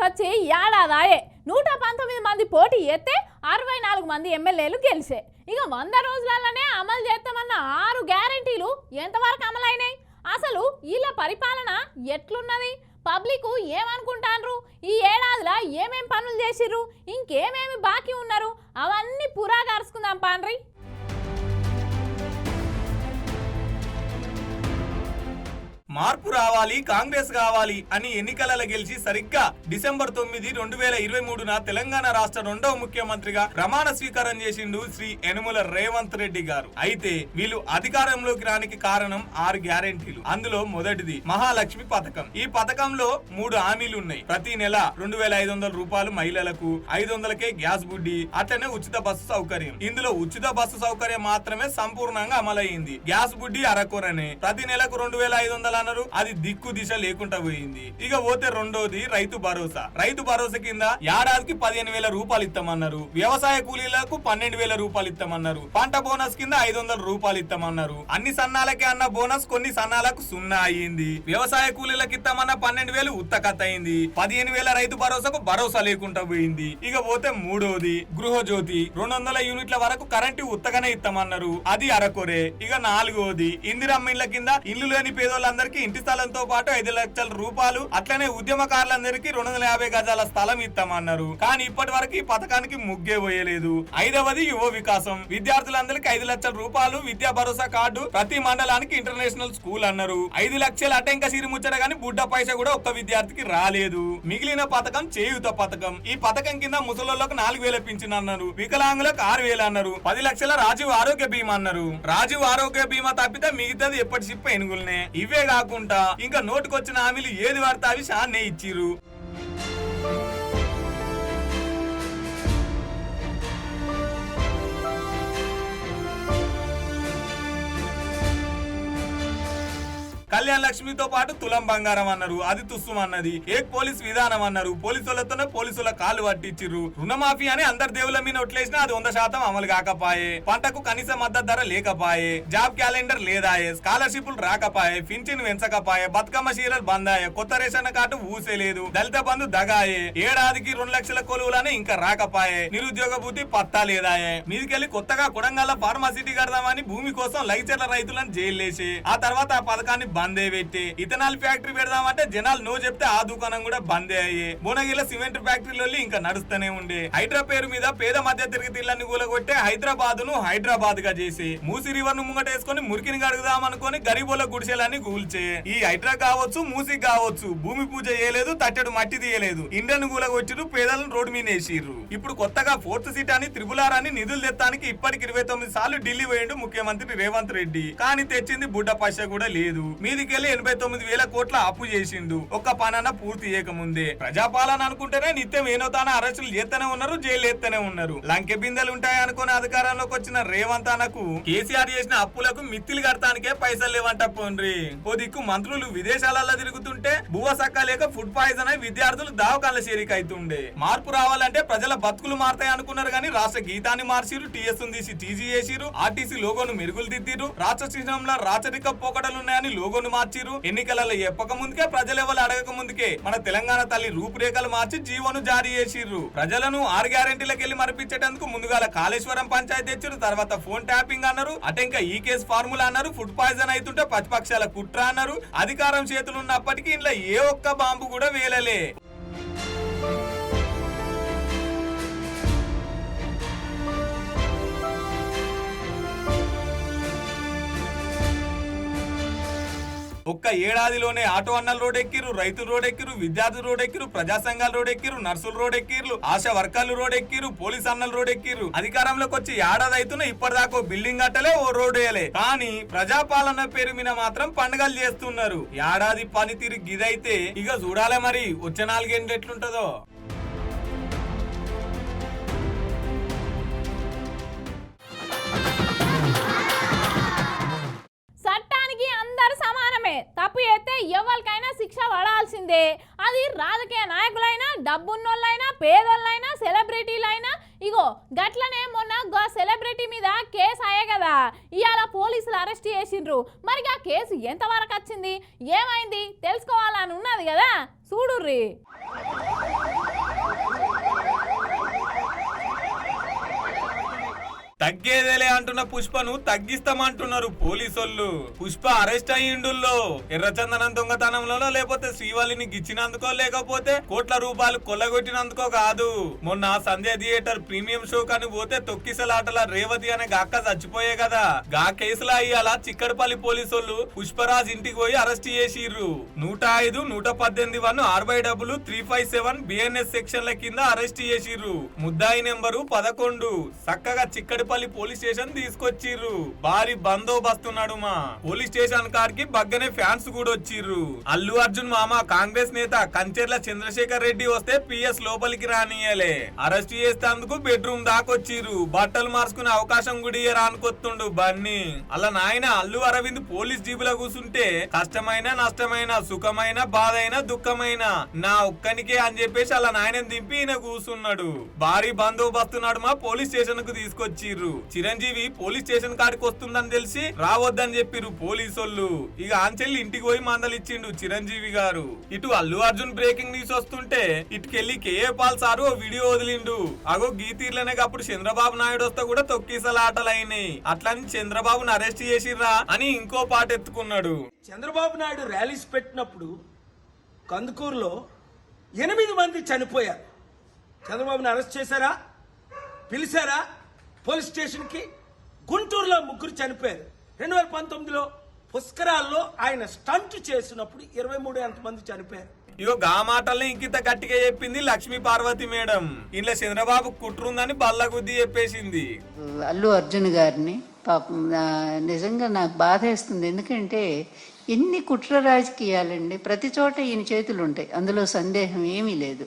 వచ్చి ఏడాదాయే 119 మంది పోటీ చేస్తే 64 మంది ఎమ్మెల్యేలు గెలిచే. ఇక 100 రోజులలోనే అమలు చేస్తామన్న 6 గ్యారెంటీలు ఎంతవరకు అమలైనాయి? అసలు వీళ్ళ పరిపాలన ఎట్లున్నది? పబ్లిక్ ఏమనుకుంటారు? ఈ ఏడాదిలో ఏమేం పనులు చేసిర్రు, ఇంకేమేమి బాకీ ఉన్నారు, అవన్నీ పురా కరుచుకుందాం పాండ్రి. మార్పు రావాలి, కాంగ్రెస్ కావాలి అని ఎన్నికలలో గెలిచి సరిగ్గా డిసెంబర్ 9, 2023న తెలంగాణ రాష్ట్ర 2వ ముఖ్యమంత్రిగా ప్రమాణ స్వీకారం చేసిండు శ్రీ యనుమల రేవంత్ రెడ్డి గారు. అయితే వీళ్ళు అధికారంలోకి రానికి కారణం 6 గ్యారెంటీలు. అందులో మొదటిది మహాలక్ష్మి పథకం. ఈ పథకంలో 3 హామీలు ఉన్నాయి. ప్రతి నెల 2500 రూపాయలు మహిళలకు, 500కే గ్యాస్ బుడ్డి, అట్లనే ఉచిత బస్సు సౌకర్యం. ఇందులో ఉచిత బస్సు సౌకర్యం మాత్రమే సంపూర్ణంగా అమలయ్యింది. గ్యాస్ బుడ్డి అరకొరనే. ప్రతి నెలకు 2500 అది దిక్కు దిశ లేకుండా పోయింది. ఇక పోతే రెండోది రైతు భరోసా. రైతు భరోసా కింద ఏడాదికి 15,000 రూపాయలు ఇస్తామన్నారు. వ్యవసాయ కూలీలకు 12,000 రూపాయలు ఇస్తామన్నారు. పంట బోనస్ కింద 500 రూపాయలు ఇస్తామన్నారు. అన్ని సన్నాలకే అన్న బోనస్ కొన్ని సన్నాలకు 0 అయ్యింది. వ్యవసాయ కూలీలకు ఇస్తామన్న 12,000 ఉత్తకత్ అయింది. 15,000 రైతు భరోసాకు భరోసా లేకుండా పోయింది. ఇక పోతే మూడోది గృహజ్యోతి. 200 యూనిట్ల వరకు కరెంటు ఉత్తగానే ఇస్తామన్నారు. అది అరకొరే. ఇక నాలుగోది ఇందిరమ్మ ఇళ్ల కింద ఇల్లు లేని పేదోళ్ళందరికీ ఇంటి స్థలంతో పాటు 5 లక్షల రూపాయలు, అట్లనే ఉద్యమకారులందరికీ 250 గజాల స్థలం ఇస్తామన్నారు. కానీ ఇప్పటి వరకు ఈ పథకానికి ముగ్గే పోయలేదు. 5వది యువ వికాసం. విద్యార్థులందరికీ 5 లక్షల రూపాయలు విద్యా భరోసా కార్డు, ప్రతి మండలానికి ఇంటర్నేషనల్ స్కూల్ అన్నారు. 5 లక్షలు అటెంక సిరి ముచ్చట గానీ బుడ్డ పైసా కూడా ఒక్క విద్యార్థికి రాలేదు. మిగిలిన పథకం చేయూత పథకం. ఈ పథకం కింద ముసలోళ్లకు 4,000 పింఛన్ అన్నారు. వికలాంగులకు 6,000 అన్నారు. 10 లక్షల రాజీవ్ ఆరోగ్య బీమా అన్నారు. రాజీవ్ ఆరోగ్య బీమా తప్పితే మిగతాది ఎప్పటి చిప్ప ఎనుగులనే. ఇవే కాకుండా ఇంకా నోటుకొచ్చిన హామీలు ఏది వాడితే అవి షాన్నే ఇచ్చిర్రు. కళ్యాణ లక్ష్మితో పాటు తులం బంగారం అన్నారు. అది తుస్సుం అన్నది. ఏక్ పోలీస్ విధానం అన్నారు. పోలీసులతోనే పోలీసుల కాళ్ళు పట్టించిర్రు. రుణమాఫీ అని అందరి దేవుల మీద ఒట్లేసినా అది 100% అమలు కాకపాయే. పంటకు కనీస మద్దతు ధర లేకపాయే. జాబ్ క్యాలెండర్ లేదాయే. స్కాలర్షిప్లు రాకపాయే. పింఛన్ పెంచకపాయే. బతుకమ్మ చీరలు బందాయే. కొత్త రేషన్ కార్డు ఊసేలేదు. దళిత బంధు దగాయే. ఏడాదికి 2 లక్షల కొలువులని ఇంకా రాకపాయే. నిరుద్యోగ భూతి పత్తా లేదాయే. మీదికెళ్లి కొత్తగా కొడంగల్ ఫార్మాసిటీ కడదామని భూమి కోసం లైచర్ల రైతులను జైల్లేసి ఆ తర్వాత ఆ పథకాన్ని బందే పెట్టి ఇథనాల్ ఫ్యాక్టరీ పెడదామంటే జనాలు నో చెప్తే ఆ దుకాణం కూడా బందే అయ్యే. భువనగిరిలో సిమెంట్ ఫ్యాక్టరీలో ఇంకా నడుస్తూనే ఉండే. హైడ్రా పేరు మీద పేద మధ్య తరగతి ఇళ్లను కూలగొట్టే హైదరాబాద్ ను హైదరాబాద్ గా చేసి మూసి రివర్ ను ముంగటేసుకుని మురికిని గడుగుదాం అనుకుని గరీబోల గుడిసెలన్నీ కూల్చే. ఈ హైడ్రా కావచ్చు, మూసి కావచ్చు, భూమి పూజ చేయలేదు, తట్టెడు మట్టి తీయలేదు. ఇండియన్ కూలగొచ్చిరు, పేదలను రోడ్డు మీద వేసిర్రు. ఇప్పుడు కొత్తగా 4th సీట్ అని త్రిపులార్ అని నిధులు తెత్తానికి ఇప్పటికి 29 సార్లు ఢిల్లీ పోయిండు ముఖ్యమంత్రి రేవంత్ రెడ్డి. కానీ తెచ్చింది బుడ్డ పైస కూడా లేదు. మీదికెళ్లి 89,000 కోట్ల అప్పు చేసిండు. ఒక్క పనన పూర్తి చేయకముందే. ప్రజాపాలన అనుకుంటేనే నిత్యం ఏనో తాన అరెస్టులు చేస్తూనే ఉన్నారు, జైలు ఎత్తనే ఉన్నారు. లంకె బిందెలు ఉంటాయి అనుకుని అధికారంలోకి వచ్చిన రేవంత్ అన్నకు కేసీఆర్ చేసిన అప్పులకు మిత్తిలు కడతానికే పైసలు లేవంట పోండ్రి. ఓ దిక్కు మంత్రులు విదేశాలలో తిరుగుతుంటే బువ్వ సక్క లేక ఫుడ్ పాయిజన్ అయి విద్యార్థులు దావకాల చేరిక అవుతుండే. మార్పు రావాలంటే ప్రజల బతుకులు మారతాయి అనుకున్నారు కానీ రాష్ట్ర గీతాన్ని మార్చిరు, టీఎస్ తీసి టీజీ చేసిరు, ఆర్టీసీ లోగోను మెరుగులు దిద్దిరు, రాష్ట్ర చిహ్నంలో రాచరిక పోకడలున్నాయని లోగోను మార్చిరు. ఎన్నికలలో ఎప్పక ముందుకే ప్రజలెవరు అడగక ముందుకే మన తెలంగాణ తల్లి రూపురేఖలు మార్చి జీవోను జారీ చేసిర్రు. ప్రజలను 6 గ్యారెంటీలకు వెళ్లి మరిపించేటందుకు ముందుగా కాళేశ్వరం పంచాయతీ తెచ్చారు. తర్వాత ఫోన్ ట్యాపింగ్ అన్నారు. అటెంక ఈ కేసు ఫార్ములా అన్నారు. ఫుడ్ పాయిజన్ అవుతుంటే ప్రతిపక్షాల కుట్ర అన్నారు. అధికారం చేతులు ఉన్నప్పటికీ ఇంట్లో ఏ ఒక్క బాంబు కూడా వేలలే. ఒక్క ఏడాదిలోనే ఆటో అన్నలు రోడ్ ఎక్కిరు, రైతులు రోడ్ ఎక్కిరు, విద్యార్థులు రోడ్ ఎక్కిరు, ప్రజా సంఘాలు రోడ్ ఎక్కిరు, నర్సులు రోడ్ ఎక్కిరు, ఆశా వర్కర్లు రోడ్ ఎక్కిరు, పోలీస్ అన్నలు రోడ్ ఎక్కిరు. అధికారంలోకి వచ్చి ఏడాది అవుతున్నా ఇప్పటిదాకా బిల్డింగ్ కట్టలే, ఓ రోడ్ వేయలే. కానీ ప్రజాపాలన పేరు మీద మాత్రం పండుగలు చేస్తున్నారు. ఏడాది పనితీరు గిదైతే ఇక చూడాలే మరి వచ్చే 4 ఏళ్ళు ఎట్లుంటదో. చట్టానికి అందరు సమానమే. తప్పు చేస్తే ఎవరికైనా శిక్ష పడాల్సిందే. అది రాజకీయ నాయకులైనా, డబ్బున్నోళ్ళైనా, పేదోళ్ళైనా, సెలబ్రిటీలైనా. ఇగో గట్లనే మొన్న సెలబ్రిటీ మీద కేసు అయ్యే కదా, ఇవాళ పోలీసులు అరెస్ట్ చేసిండ్రు. మరి ఆ కేసు ఎంతవరకు వచ్చింది, ఏమైంది తెలుసుకోవాలని ఉన్నది కదా, చూడుర్రి. తగ్గేదేలే అంటున్న పుష్పను తగ్గిస్తామంటున్నారు పోలీసోళ్ళు. పుష్ప అరెస్ట్ అయ్యిండుల్లో ఎర్రచందనం దొంగతనంలో, లేకపోతే శ్రీవల్లిని గిచ్చినందుకో, లేకపోతే కోట్ల రూపాయలు కొల్లగొట్టినందుకో కాదు. మొన్న సంజయ్ థియేటర్ ప్రీమియం షో కని పోతే తొక్కిసలాటల రేవతి అనే అక్క చచ్చిపోయే కదా. గా కేసులో అయ్యాల చిక్కడపల్లి పోలీసోళ్ళు పుష్పరాజ్ ఇంటికి పోయి అరెస్ట్ చేసిర్రు. 105, 118 RY-357 BNS సెక్షన్ల కింద అరెస్ట్ చేసిర్రు. ముద్దాయి నెంబరు 11 చక్కగా చిక్కడపల్లి పోలీస్ స్టేషన్ తీసుకొచ్చిర్రు. భారీ బందోబస్తున్నాడు మా పోలీస్ స్టేషన్ కాడికి బగ్గనే ఫ్యాన్స్ కూడా వచ్చిర్రు. అల్లు అర్జున్ మామ కాంగ్రెస్ నేత కంచెర్ల చంద్రశేఖర్ రెడ్డి వస్తే పిఎస్ లోపలికి రానియలే. అరెస్ట్ చేసేందుకు బెడ్రూమ్ దాకొచ్చిర్రు. బట్టలు మార్చుకునే అవకాశం కూడా రానుకొత్తుండు బన్నీ. అలా నాయన అల్లు అరవింద్ పోలీస్ జీబులో కూర్చుంటే కష్టమైన నష్టమైన సుఖమైన బాధైన దుఃఖమైన నా ఒక్కనికే అని చెప్పేసి అలా నాయన దింపి ఈయన కూర్చున్నాడు. భారీ బందోబస్తున్నాడు మా పోలీస్ స్టేషన్ కు తీసుకొచ్చిర్రు. చిరంజీవి పోలీస్ స్టేషన్ కాడికి వస్తుందని తెలిసి రావద్దని చెప్పిర్రు పోలీసోళ్ళు. ఇక ఆంచెల్లి ఇంటికి పోయి మందలిచ్చిండు చిరంజీవి గారు. ఇటు అల్లు అర్జున్ బ్రేకింగ్ న్యూస్ వస్తుంటే ఇటుకెళ్లి కేఏ పాల్ సారు ఓ వీడియో వదిలిండు. అగో గీతీర్లనే అప్పుడు చంద్రబాబు నాయుడు వస్తే కూడా తొక్కిసలాటలైనాయి. అట్లని చంద్రబాబును అరెస్ట్ చేసిర్రా అని ఇంకో పాట ఎత్తుకున్నాడు. చంద్రబాబు నాయుడు ర్యాలీస్ పెట్టినప్పుడు కందుకూరులో 8 మంది చనిపోయారు. చంద్రబాబుని అరెస్ట్ చేశారా, పిలిచారా పోలీస్ స్టేషన్కి? గుంటూరులో 3 చనిపోయారు. 2019లో పుష్కరాల్లో ఆయన స్టంట్ చేసినప్పుడు 23 మంది చనిపోయారు. ఇగో గా మాటల్ని ఇంకింత గట్టిగా చెప్పింది లక్ష్మీ పార్వతి మేడం. ఇంట్లో చంద్రబాబు కుట్రుందని బల్లగుద్ది చెప్పేసింది. అల్లు అర్జున్ గారిని పాపం నిజంగా నాకు బాధేస్తుంది. ఎందుకంటే ఎన్ని కుట్ర రాజకీయాలండి, ప్రతి చోట ఈయన చేతులు ఉంటాయి, అందులో సందేహం ఏమీ లేదు.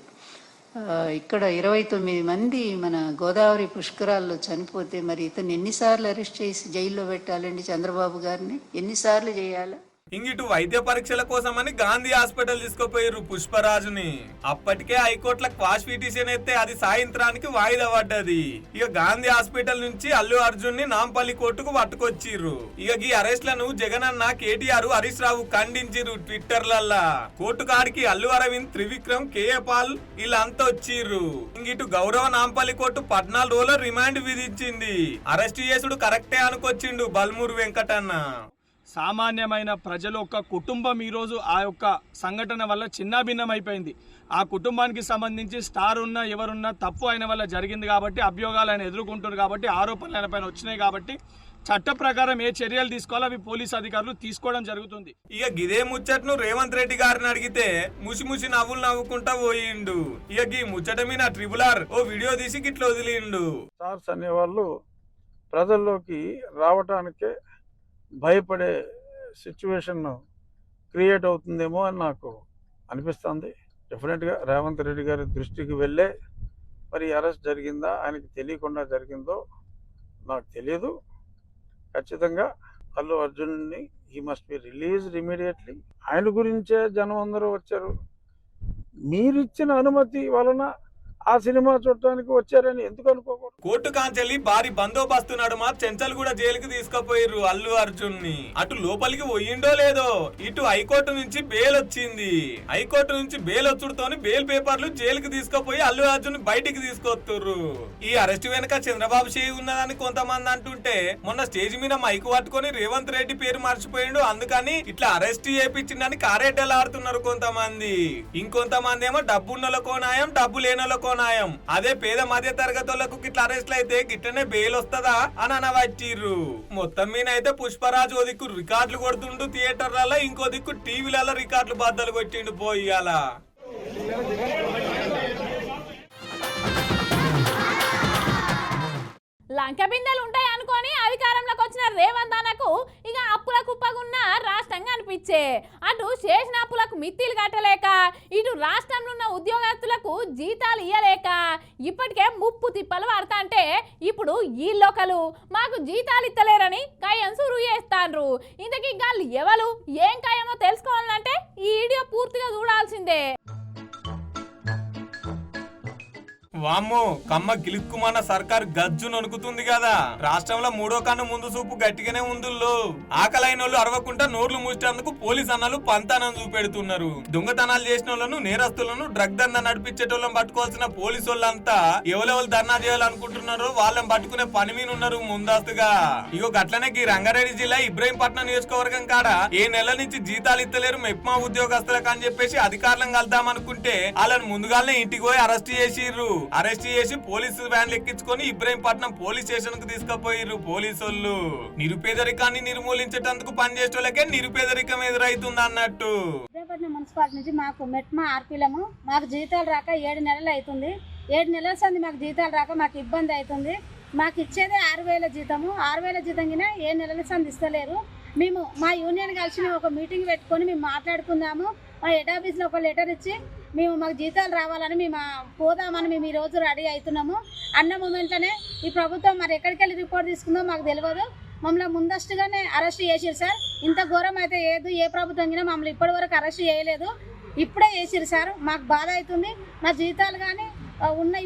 ఇక్కడ 29 మంది మన గోదావరి పుష్కరాల్లో చనిపోతే మరి ఇతను ఎన్నిసార్లు అరెస్ట్ చేసి జైల్లో పెట్టాలండి? చంద్రబాబు గారిని ఎన్నిసార్లు చేయాలి? ఇంగిటు వైద్య పరీక్షల కోసమని గాంధీ హాస్పిటల్ తీసుకుపోయారు పుష్పరాజుని. అప్పటికే హైకోర్టుల క్వాష్ పిటిషన్ ఎత్తే అది సాయంత్రానికి వాయిదా పడ్డది. ఇక గాంధీ హాస్పిటల్ నుంచి అల్లు అర్జున్ ని నాంపల్లి కోర్టుకు పట్టుకొచ్చిర్రు. ఇక ఈ అరెస్ట్లను జగనన్న, కేటీఆర్, హరీష్ రావు ఖండించిర్రు ట్విట్టర్లల్లా. కోర్టు కాడికి అల్లు అరవింద్, త్రివిక్రమ్, కేఏ పాల్ వీళ్ళంతా వచ్చిర్రు. ఇంగిటు గౌరవ నాంపల్లి కోర్టు 14 రోజుల రిమాండ్ విధించింది. అరెస్ట్ చేసుడు కరెక్టే అనుకొచ్చిండు బల్మూరు వెంకటన్న. సామాన్యమైన ప్రజల యొక్క కుటుంబం ఈరోజు ఆ యొక్క సంఘటన వల్ల చిన్నాభిన్నం అయిపోయింది. ఆ కుటుంబానికి సంబంధించి స్టార్ ఉన్నా ఎవరున్నా తప్పు ఆయన వల్ల జరిగింది కాబట్టి అభియోగాలు ఆయన ఎదుర్కొంటారు కాబట్టి ఆరోపణలు ఆయన పైన వచ్చినాయి కాబట్టి చట్ట ప్రకారం ఏ చర్యలు తీసుకోవాలో అవి పోలీసు అధికారులు తీసుకోవడం జరుగుతుంది. ఇక గిదే ముచ్చట్ను రేవంత్ రెడ్డి గారిని అడిగితే ముసి నవ్వులు నవ్వుకుంటా పోయిండు. ఇక ఈ ముచ్చట మీద RRR ఓ వీడియో తీసి గిట్ల వదిలిండు. స్టార్స్ అనేవాళ్ళు ప్రజల్లోకి రావటానికే భయపడే సిచ్యువేషన్ క్రియేట్ అవుతుందేమో అని నాకు అనిపిస్తుంది. డెఫినెట్గా రేవంత్ రెడ్డి గారి దృష్టికి వెళ్ళే మరి అరెస్ట్ జరిగిందా, ఆయనకి తెలియకుండా జరిగిందో నాకు తెలియదు. ఖచ్చితంగా అల్లు అర్జున్ని he must be released immediately. ఆయన గురించే జనం అందరూ వచ్చారు. మీరిచ్చిన అనుమతి వలన ఆ సినిమా చూడటానికి వచ్చారని ఎందుకు అనుకోకూడదు? కోర్టు కాంచెల్లి భారీ బందోబస్తున్నాడు మా చెంచల్ కూడా జైలుకి తీసుకుపోయారు అల్లు అర్జున్ ని. అటు లోపలికి పోయిండో లేదో ఇటు హైకోర్టు నుంచి బెయిల్ వచ్చింది. హైకోర్టు నుంచి బెయిల్ వచ్చుడుతోని బెయిల్ పేపర్లు జైలుకి తీసుకుపోయి అల్లు అర్జున్ బయటికి తీసుకొస్తుర్రు. ఈ అరెస్ట్ వెనుక చంద్రబాబు చేయి ఉన్నదని కొంతమంది అంటుంటే మొన్న స్టేజ్ మీద మైకు పట్టుకొని రేవంత్ రెడ్డి పేరు మర్చిపోయిండు, అందుకని ఇట్లా అరెస్ట్ చేయించిందని కారెడ్డలాడుతున్నారు కొంతమంది. ఇంకొంతమంది ఏమో డబ్బున్నోళ్ళకో న్యాయం, డబ్బు లేనోళ్ళకో న్యాయం. అదే పేద మధ్య తరగతులకు గిట్లా అరెస్ట్లు అయితే గిట్టనే బెయిల్ వస్తుందా అని అనవచ్చిర్రు. మొత్తం మీద అయితే పుష్పరాజు ఓ దిక్కు రికార్డులు కొడుతుండు థియేటర్లలో, ఇంకో దిక్కు టీవీలలో రికార్డులు బద్దలు కొట్టిండు పోయియాల. లంక బిందెలు ఉంటాయి అనుకొని అధికారంలోకి వచ్చిన రేవంత్ అన్నకు ఇక అప్పుల కుప్పగున్న రాష్ట్రంగా అనిపించే. అటు చేసిన అప్పులకు మిత్తిలు కట్టలేక, ఇటు రాష్ట్రంలో ఉన్న ఉద్యోగస్తులకు జీతాలు ఇయ్యలేక ఇప్పటికే ముప్పు తిప్పలు పడతా అంటే ఇప్పుడు ఈళ్ళొకలు మాకు జీతాలు ఇస్తలేరని కయ్యం సురువు చేస్తాండ్రు. ఇంతకీ గాళ్ళు ఎవరు ఏం కయ్యమో తెలుసుకోవాలంటే ఈ వీడియో పూర్తిగా చూడాల్సిందే. వామ్మో కమ్మ గిలుక్కుమన్న సర్కార్ గజ్జు నొనుకుతుంది కదా. రాష్ట్రంలో 3వ కన్ను ముందు చూపు గట్టిగానే ఉందుల్లో. ఆకలైన వాళ్ళు అరవకుండా నోర్లు మూసేందుకు పోలీస్ అన్నలు పంతానం చూపెడుతున్నారు. దొంగతనాలు చేసిన వాళ్ళను, నేరస్తులను, డ్రగ్ దందా నడిపించేటోళ్ళని పట్టుకోవాల్సిన పోలీసు వాళ్ళంతా ఎవరెవరు ధర్నా చేయాలనుకుంటున్నారో వాళ్ళని పట్టుకునే పని మీద ఉన్నారు ముందస్తుగా. ఇగో గట్లనే ఈ రంగారెడ్డి జిల్లా ఇబ్రహీంపట్నం నియోజకవర్గం కాడ ఏ నెల నుంచి జీతాలు ఇస్తలేరు మెప్మా ఉద్యోగస్తులకు అని చెప్పేసి అధికారులను కలుద్దామనుకుంటే వాళ్ళని ముందుగానే ఇంటికి పోయి అరెస్ట్ చేసిర్రు. అరెస్ట్ చేసి పోలీసు వ్యాన్లు ఎక్కించుకొని ఇబ్రహీంపట్నం పోలీస్ స్టేషన్ కు తీసుకుపోయిర్రు పోలీసులు. నిరుపేదరికాన్ని నిర్మూలించేటందుకు పనిచేసేటోళ్ళకే నిరుపేదరికం ఎదురైతుంది అన్నట్టు. ఇబ్రహీంపట్నం మున్సిపాలిటీ నుంచి మాకు మెట్మా ఆర్పీలము మాకు జీతాలు రాక 7 నెలలు అవుతుంది. 7 నెలల సంది మాకు జీతాలు రాక మాకు ఇబ్బంది అవుతుంది. మాకు ఇచ్చేదే 6,000 జీతము. 6,000 జీతం కింద 7 నెలల సంది ఇస్తలేరు. మేము మా యూనియన్ కలిసి మేము ఒక మీటింగ్ పెట్టుకొని మేము మాట్లాడుకుందాము. మా హెడ్ ఆఫీస్లో ఒక లెటర్ ఇచ్చి మాకు జీతాలు రావాలని మేము పోదామని మేము ఈరోజు రెడీ అవుతున్నాము. అన్న మూమెంట్లోనే ఈ ప్రభుత్వం మరి ఎక్కడికి వెళ్ళి రిపోర్ట్ తీసుకుందో మాకు తెలియదు. మమ్మల్ని ముందస్తుగానే అరెస్ట్ చేసిరు సార్. ఇంత ఘోరం అయితే ఏదు ఏ ప్రభుత్వం కింద మమ్మల్ని ఇప్పటి వరకు అరెస్ట్ చేయలేదు. ఇప్పుడే చేసిరు సార్. మాకు బాధ అవుతుంది. మా జీతాలు కానీ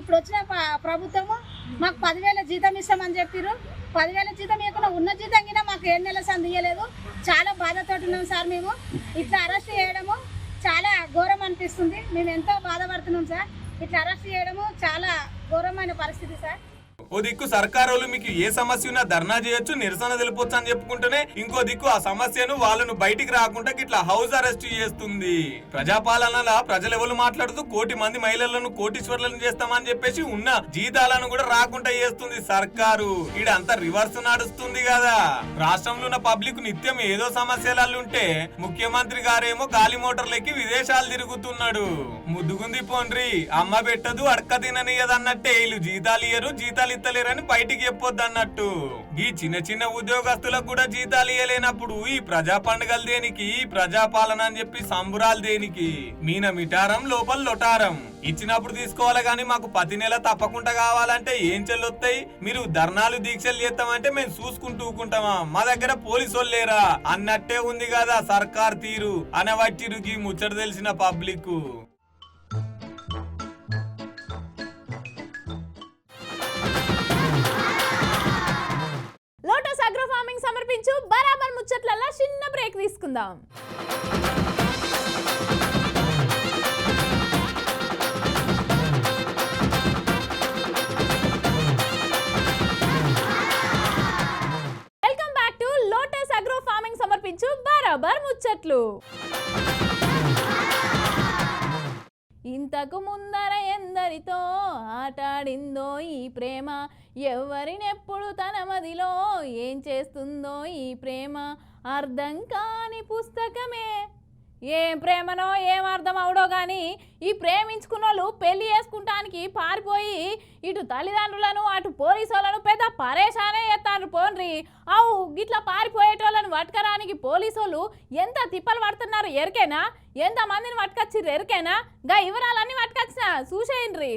ఇప్పుడు వచ్చిన ప్రభుత్వము మాకు 10,000 జీతం ఇస్తామని చెప్పారు. 10,000 జీతం ఇవ్వకుండా ఉన్న జీతం కింద మాకు 7 నెలల సంది ఇవ్వలేదు. చాలా బాధతో ఉన్నాం సార్. మేము ఇట్లా అరెస్ట్ చేయడము చాలా ఘోరం అనిపిస్తుంది. మేము ఎంతో బాధపడుతున్నాం సార్. ఇట్లా అరెస్ట్ చేయడము చాలా ఘోరమైన పరిస్థితి సార్. ఓ దిక్కు సర్కారోళ్ళు మీకు ఏ సమస్య ఉన్నా ధర్నా చేయొచ్చు, నిరసన తెలుపొచ్చు అని చెప్పుకుంటేనే ఇంకో దిక్కు ఆ సమస్యను వాళ్ళను బయటికి రాకుండా ఇట్లా హౌస్ అరెస్ట్ చేస్తుంది. ప్రజాపాలనలా ప్రజలెవరు మాట్లాడుతూ 1 కోటి మంది మహిళలను కోటీశ్వర్లను చేస్తామని చెప్పేసి ఉన్న జీతాలను కూడా రాకుండా చేస్తుంది సర్కారు. ఇడంతా రివర్స్ నడుస్తుంది కదా. రాష్ట్రంలో ఉన్న పబ్లిక్ నిత్యం ఏదో సమస్యలుంటే ముఖ్యమంత్రి గారేమో గాలి మోటార్లకి విదేశాలు తిరుగుతున్నాడు. ముద్దుగుంది పోండ్రి అమ్మ పెట్టదు అడక్క తిననియదన్నట్టే వీళ్ళు జీతాలు ఇయ్యరు, జీతాలు ఇస్తలేరని బయటికి చెప్పొద్దు అన్నట్టు. ఈ చిన్న చిన్న ఉద్యోగస్తులకు కూడా జీతాలు ఇయ్యలేనప్పుడు ఈ ప్రజా పండుగలు దేనికి, ప్రజాపాలన అని చెప్పి సంబురాలు దేనికి? మీన మిటారం లోపల లొటారం. ఇచ్చినప్పుడు తీసుకోవాలి గానీ మాకు 10 నెల తప్పకుండా కావాలంటే ఏం చెల్లొస్తాయి? మీరు ధర్నాలు దీక్షలు చేస్తామంటే మేము చూసుకుంటూ ఊకుంటామా? మా దగ్గర పోలీసు వాళ్ళు లేరా అన్నట్టే ఉంది కదా సర్కార్ తీరు అనవట్టిరుకి ముచ్చట తెలిసిన పబ్లిక్. లోటస్ అగ్రో ఫార్మింగ్ సమర్పించు బరాబర్ ముచ్చట్లల్లా చిన్న బ్రేక్ తీసుకుందాం. Welcome back to lotus agro farming సమర్పించు బరాబర్ ముచ్చట్లు. ఇంతకు ముందర ఎందరితో ఆటాడిందో ఈ ప్రేమ, ఎవరినెప్పుడు తన మదిలో ఏం చేస్తుందో ఈ ప్రేమ, అర్థం కాని పుస్తకమే. ఏం ప్రేమనో ఏం అర్థం అవడో కానీ ఈ ప్రేమించుకున్న వాళ్ళు పెళ్లి చేసుకుంటానికి పారిపోయి ఇటు తల్లిదండ్రులను అటు పోలీసు వాళ్ళను పెద్ద పరేషానే చేస్తారు పోన్రి. అవు గిట్లా పారిపోయేటోళ్ళను పట్టుకరానికి పోలీసు వాళ్ళు ఎంత తిప్పలు పడుతున్నారు ఎరికేనా? ఎంతమందిని పట్టుకొచ్చిర్రు ఎరికేనా? గా వివరాలన్నీ పట్టుకొచ్చిన చూసేయండి.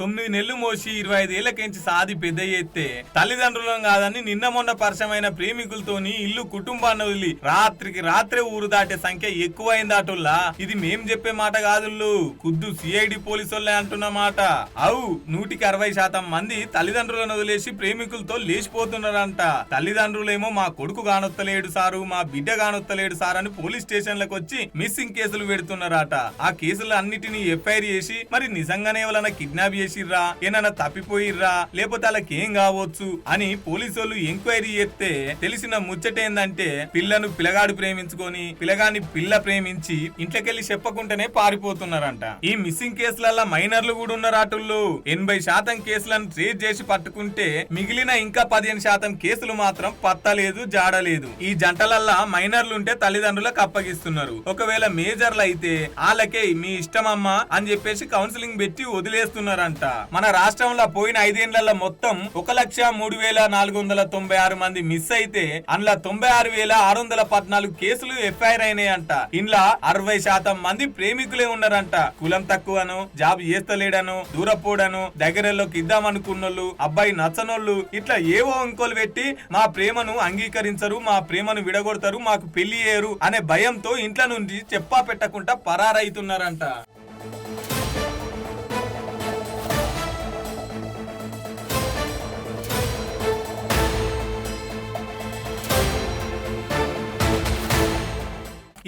తొమ్మిది నెలలు మోసి 25 ఏళ్లకించి సాది పెద్ద ఎత్తే తల్లిదండ్రులం కాదని నిన్న మొన్న పరిచయమైన ప్రేమికులతోని ఇల్లు కుటుంబాన్ని వదిలి రాత్రికి రాత్రే ఊరు దాటే సంఖ్య ఎక్కువైందాటుల్లా. ఇది మేం చెప్పే మాట కాదుళ్ళు, ఖుద్దు సిఐడి పోలీసులే అంటున్న మాట. అవు 160% మంది తల్లిదండ్రులను వదిలేసి ప్రేమికులతో లేచిపోతున్నారంట. తల్లిదండ్రులేమో మా కొడుకు కానొత్తలేడు సారు, మా బిడ్డ కానొత్తలేడు సార్ అని పోలీస్ స్టేషన్లకు వచ్చి మిస్సింగ్ కేసులు పెడుతున్నారట. ఆ కేసులు అన్నిటినీ ఎఫ్ఐఆర్ చేసి మరి నిజంగానే ఎవరైనా కిడ్నాప్ చేసిర్రా, ఏమైనా తప్పిపోయిర్రా, లేకపోతే వాళ్ళకి ఏం కావచ్చు అని పోలీసు వాళ్ళు ఎంక్వైరీ చేస్తే తెలిసిన ముచ్చటేందంటే పిల్లను పిల్లగాడు ప్రేమించుకొని పిల్లగాని పిల్ల ప్రేమించి ఇంట్లోకెళ్లి చెప్పకుండానే పారిపోతున్నారంట. ఈ మిస్సింగ్ కేసులల్లో మైనర్లు కూడా ఉన్నారాటుల్లో. 80% కేసులను ట్రేస్ చేసి పట్టుకుంటే మిగిలిన ఇంకా 15% కేసులు మాత్రం పత్తలేదు, జాడలేదు. ఈ జంటలల్లా మైనర్లుంటే తల్లిదండ్రులకు అప్పగిస్తున్నారు. ఒకవేళ మేజర్లు అయితే వాళ్ళకే మీ ఇష్టమమ్మా అని చెప్పేసి కౌన్సిలింగ్ పెట్టి వదిలేస్తున్నారంట. అంట. మన రాష్ట్రంలో పోయిన 5 ఏళ్లలో మొత్తం 1,03,496 మంది మిస్ అయితే అందులో 96,614 కేసులు ఎఫ్ఐఆర్ అయినాయంట. ఇంట్లో 60% మంది ప్రేమికులే ఉన్నారంట. కులం తక్కువను, జాబ్ చేస్తలేడను, దూరపోడను, దగ్గరలోకి ఇద్దామనుకున్నోళ్ళు, అబ్బాయి నచ్చనోళ్ళు ఇట్లా ఏవో ఇంకోలు పెట్టి మా ప్రేమను అంగీకరించరు, మా ప్రేమను విడగొడతారు, మాకు పెళ్లి చేయరు అనే భయంతో ఇంట్లో నుండి చెప్పా పెట్టకుండా పరారైతున్నారంట.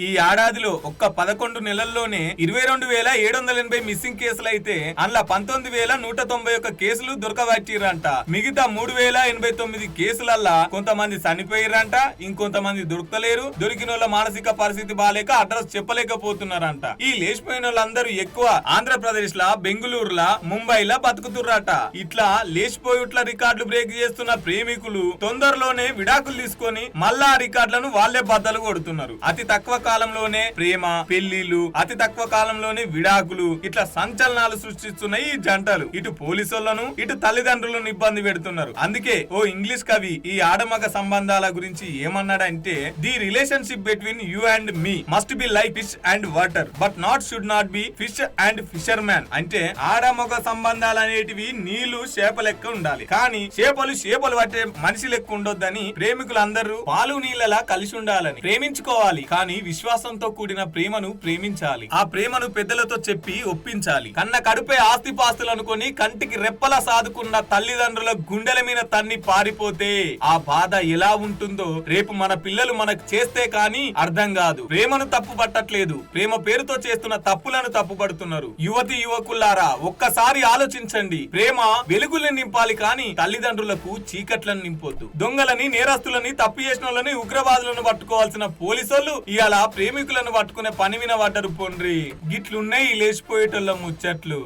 ఈ ఏడాదిలో ఒక్క 11 నెలల్లోనే 22,780 మిస్సింగ్ కేసులు అయితే అందులో 19,191 కేసులు దొరకబట్టిరంట. మిగతా 3,089 కేసులల్లా కొంతమంది చనిపోయిరంట, ఇంకొంతమంది దొరకలేరు. దొరికిన వాళ్ళ మానసిక పరిస్థితి బాలేక అడ్రస్ చెప్పలేకపోతున్నారంట. ఈ లేచిపోయిన వాళ్ళందరూ ఎక్కువ ఆంధ్రప్రదేశ్ లా, బెంగళూరులా, ముంబైలా బతుకుతుర్రట. ఇట్లా లేచిపోయిట్ల రికార్డులు బ్రేక్ చేస్తున్న ప్రేమికులు తొందరలోనే విడాకులు తీసుకొని మళ్ళా ఆ రికార్డులను వాళ్లే బద్దలు కొడుతున్నారు. అతి తక్కువ కాలంలోనే ప్రేమ, పెళ్లిళ్లు, అతి తక్కువ కాలంలోనే విడాకులు, ఇట్లా సంచలనాలు సృష్టిస్తున్న ఈ జంటలు ఇటు పోలీసులను ఇటు తల్లిదండ్రులను ఇబ్బంది పెడుతున్నారు. అందుకే ఓ ఇంగ్లీష్ కవి ఈ ఆడమగ సంబంధాల గురించి ఏమన్నాడంటే, the relationship between you and me must be like fish and water but should not be fish and fissure man. అంటే ఆడమగ సంబంధాలు అనేటివి నీళ్లు చేప లెక్క ఉండాలి, కానీ చేపలు పట్టే మనిషి లెక్క ఉండొద్దని ప్రేమికులందరూ పాలు నీళ్ళలా కలిసి ఉండాలని, ప్రేమించుకోవాలి కానీ విశ్వాసంతో కూడిన ప్రేమను ప్రేమించాలి. ఆ ప్రేమను పెద్దలతో చెప్పి ఒప్పించాలి. కన్న కడుపే ఆస్తిపాస్తులు అనుకుని కంటికి రెప్పలా సాదుకున్న తల్లిదండ్రుల గుండెల మీద తన్ని పారిపోతే ఆ బాధ ఎలా ఉంటుందో రేపు మన పిల్లలు మనకు చేస్తే కాని అర్థం కాదు. ప్రేమను తప్పు పట్టట్లేదు, ప్రేమ పేరుతో చేస్తున్న తప్పులను తప్పుపడుతున్నారు. యువతి యువకులారా ఒక్కసారి ఆలోచించండి. ప్రేమ వెలుగులను నింపాలి కానీ తల్లిదండ్రులకు చీకట్లను నింపొద్దు. దొంగలని, నేరస్తులని, తప్పు చేసిన వాళ్ళని, ఉగ్రవాదులను పట్టుకోవాల్సిన పోలీసులు ఇవాళ ప్రేమికులను పట్టుకునే పని వినబడ్డరు. పొండ్రి గిట్లున్నాయి లేచిపోయేటోళ్ళ ముచ్చట్లు.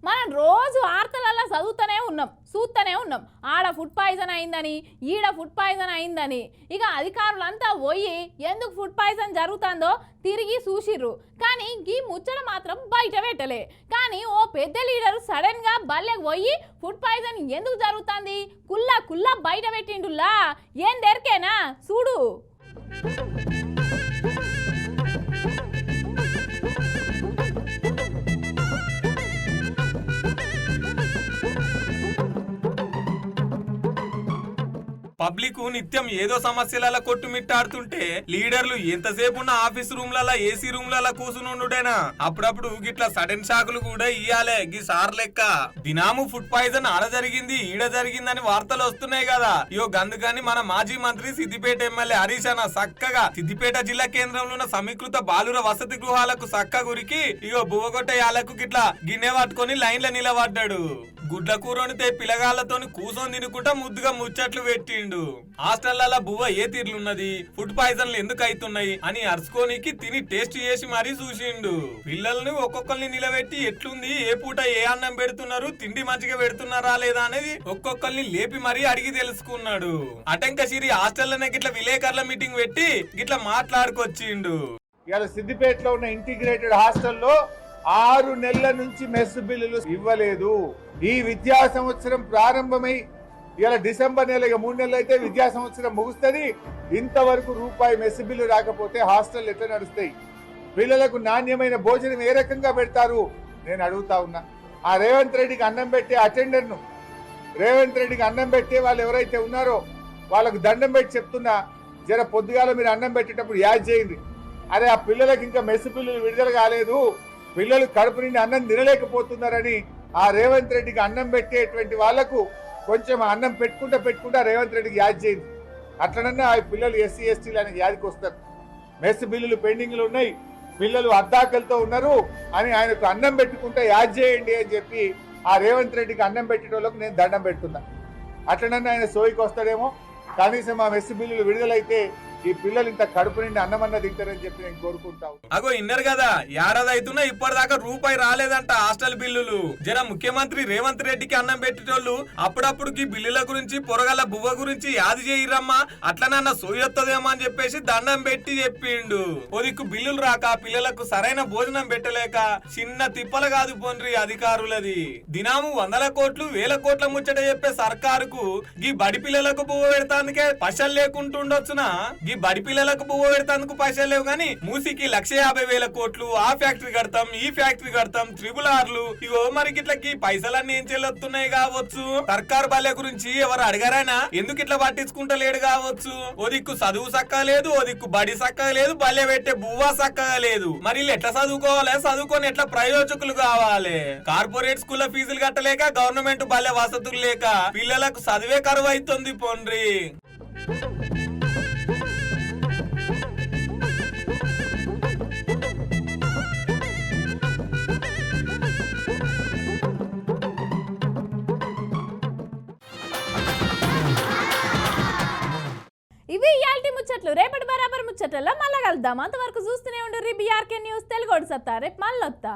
మనం రోజు వార్తలలో చదువుతూనే ఉన్నాం, చూస్తూనే ఉన్నాం. ఆడ ఫుడ్ పాయిజన్ అయిందని, ఈడ ఫుడ్ పాయిజన్ అయిందని. ఇక అధికారులంతా పోయి ఎందుకు ఫుడ్ పాయిజన్ జరుగుతుందో తిరిగి చూసిర్రు, కానీ ఈ ముచ్చట మాత్రం బయట పెట్టలే. కానీ ఓ పెద్ద లీడరు సడన్ గా బల్లెకి పోయి ఫుడ్ పాయిజన్ ఎందుకు జరుగుతుంది కుల్లా బయట పెట్టిండులా. ఏం దెరికేనా చూడు. పబ్లిక్ నిత్యం ఏదో సమస్యల కొట్టుమిట్టాడుతుంటే లీడర్లు ఎంతసేపు ఉన్న ఆఫీస్ రూమ్లలో, ఏసీ రూమ్లలో కూసునుండుడేనా? అప్పుడప్పుడు గిట్లా సడన్ షాకులు కూడా ఇయ్యాలే. గీ సార్ లెక్క దినాము ఫుడ్ పాయిజన్ ఆడ జరిగింది, ఈడ జరిగిందని వార్తలు వస్తున్నాయి కదా. ఇయో గందుకని మన మాజీ మంత్రి సిద్దిపేట ఎమ్మెల్యే హరీష్ అన్న సక్కగా సిద్దిపేట జిల్లా కేంద్రంలో ఉన్న సమీకృత బాలుర వసతి గృహాలకు సక్క గురికి ఇగో బువ్వగొట్టయాలకు గిట్లా గిన్నె పట్టుకొని లైన్ల నిలబడ్డాడు. గుడ్ల కూరనితే పిల్లగాళ్లతోని కూసొని తినుకుంటా ముద్దుగా ముచ్చట్లు పెట్టిండు. హాస్టళ్లలో బువ్వ ఏ తీర్లున్నది, ఫుడ్ పాయిజన్లు ఎందుకు అవుతున్నాయి అని అరుచుకోనికి తిని టేస్ట్ చేసి మరీ చూసిండు. పిల్లల్ని ఒక్కొక్కరిని నిలబెట్టి ఎట్లుంది, ఏ పూట ఏ అన్నం పెడుతున్నారు, తిండి మంచిగా పెడుతున్నారా లేదా అనేది ఒక్కొక్కరిని లేపి మరీ అడిగి తెలుసుకున్నాడు. అటెంక సిరి హాస్టల్లోనే గిట్ల విలేకరుల మీటింగ్ పెట్టి గిట్ల మాట్లాడుకొచ్చిండు. ఇవాళ సిద్దిపేటలో ఉన్న ఇంటిగ్రేటెడ్ హాస్టల్లో 6 నెలల నుంచి మెస్ బిల్లులు ఇవ్వలేదు. ఈ విద్యా సంవత్సరం ప్రారంభమై ఇవాళ డిసెంబర్ నెల, 3 నెలలు అయితే విద్యా సంవత్సరం ముగుస్తుంది. ఇంతవరకు రూపాయి మెస్ బిల్లు రాకపోతే హాస్టల్ ఎట్లా నడుస్తాయి? పిల్లలకు నాణ్యమైన భోజనం ఏ రకంగా పెడతారు? నేను అడుగుతా ఉన్నా. ఆ రేవంత్ రెడ్డికి అన్నం పెట్టే అటెండర్ను, రేవంత్ రెడ్డికి అన్నం పెట్టే వాళ్ళు ఎవరైతే ఉన్నారో వాళ్ళకు దండం పెట్టి చెప్తున్నా, జర పొద్దుగాల మీరు అన్నం పెట్టేటప్పుడు యాద్ చేయండి. అరే ఆ పిల్లలకు ఇంకా మెస్ బిల్లులు విడుదల కాలేదు, పిల్లలు కడుపు నిండి అన్నం తినలేకపోతున్నారని ఆ రేవంత్ రెడ్డికి అన్నం పెట్టేటువంటి వాళ్లకు కొంచెం అన్నం పెట్టుకుంటా రేవంత్ రెడ్డికి యాద్ చేయండి. అట్లనన్నా ఆ పిల్లలు ఎస్సీ ఎస్టీలు అనేది యాదికి వస్తారు. మెస్ బిల్లులు పెండింగ్లు ఉన్నాయి, పిల్లలు అద్దాకలతో ఉన్నారు అని ఆయనకు అన్నం పెట్టుకుంటా యాద్ చేయండి అని చెప్పి ఆ రేవంత్ రెడ్డికి అన్నం పెట్టేటోళ్ళకు నేను దండం పెడుతున్నా. అట్లనన్నా ఆయన సోయికి వస్తాడేమో. కనీసం ఆ మెస్ బిల్లులు విడుదలైతే ఈ పిల్లలు ఇంత కడుపు నిండి అన్నమన్న తింటారని చెప్పి నేను కోరుకుంటా ఉన్నాను. అగో ఇన్నర్ కదా ఏడాది అవుతున్నా ఇప్పటిదాకా రూపాయి రాలేదంట హాస్టల్ బిల్లులు. జర ముఖ్యమంత్రి రేవంత్ రెడ్డికి అన్నం పెట్టేటోళ్ళు అప్పుడప్పుడు ఈ బిల్లుల గురించి పొరగల బువ్వ గురించి యాది చేయరమ్మా, అట్లనన్నా సోయొత్తదేమో అని చెప్పేసి దండం పెట్టి చెప్పిండు. ఓదిక్కు బిల్లులు రాక పిల్లలకు సరైన భోజనం పెట్టలేక చిన్న తిప్పలు కాదు పోన్రి అధికారులది. దినాము 100 కోట్లు 1000 కోట్ల ముచ్చట చెప్పే సర్కారుకు గీ బడి పిల్లలకు బువ్వ పెడతానికే పైసలు లేకుంటుండొచ్చునా. ఈ బడి పిల్లలకు బువ్వ పెడతానికి పైసలు లేవు గానీ మూసికి 1,50,000 కోట్లు ఆ ఫ్యాక్టరీ కడతాం ఈ ఫ్యాక్టరీ కడతాం RRRలు ఇగో మరి గిట్లకి పైసలన్నీ ఏం చెల్లుతున్నాయి కావచ్చు. సర్కారు బల్లె గురించి ఎవరు అడగారైనా ఎందుకు ఇట్లా పట్టించుకుంటలేడు కావచ్చు. ఓ దిక్కు చదువు సక్కగా లేదు, ఓ దిక్కు బడి సక్కగా లేదు, బల్లె పెట్టే బువ్వ సక్కగా లేదు. మరి వీళ్ళు ఎట్లా చదువుకోవాలి, చదువుకొని ఎట్లా ప్రయోజకులు కావాలి. కార్పొరేట్ స్కూల్ ఫీజులు కట్టలేక గవర్నమెంట్ బల్లె వసతులు లేక పిల్లలకు చదివే కరువు అవుతుంది పోన్రి. ఇవి ఇయాల్టి ముచ్చట్లు. రేపటి బరాబర్ ముచ్చట్లలో మళ్ళా కలుద్దాం. అంతవరకు చూస్తూనే ఉండు BRK న్యూస్ తెలుగు. రేపు మళ్ళొత్తా.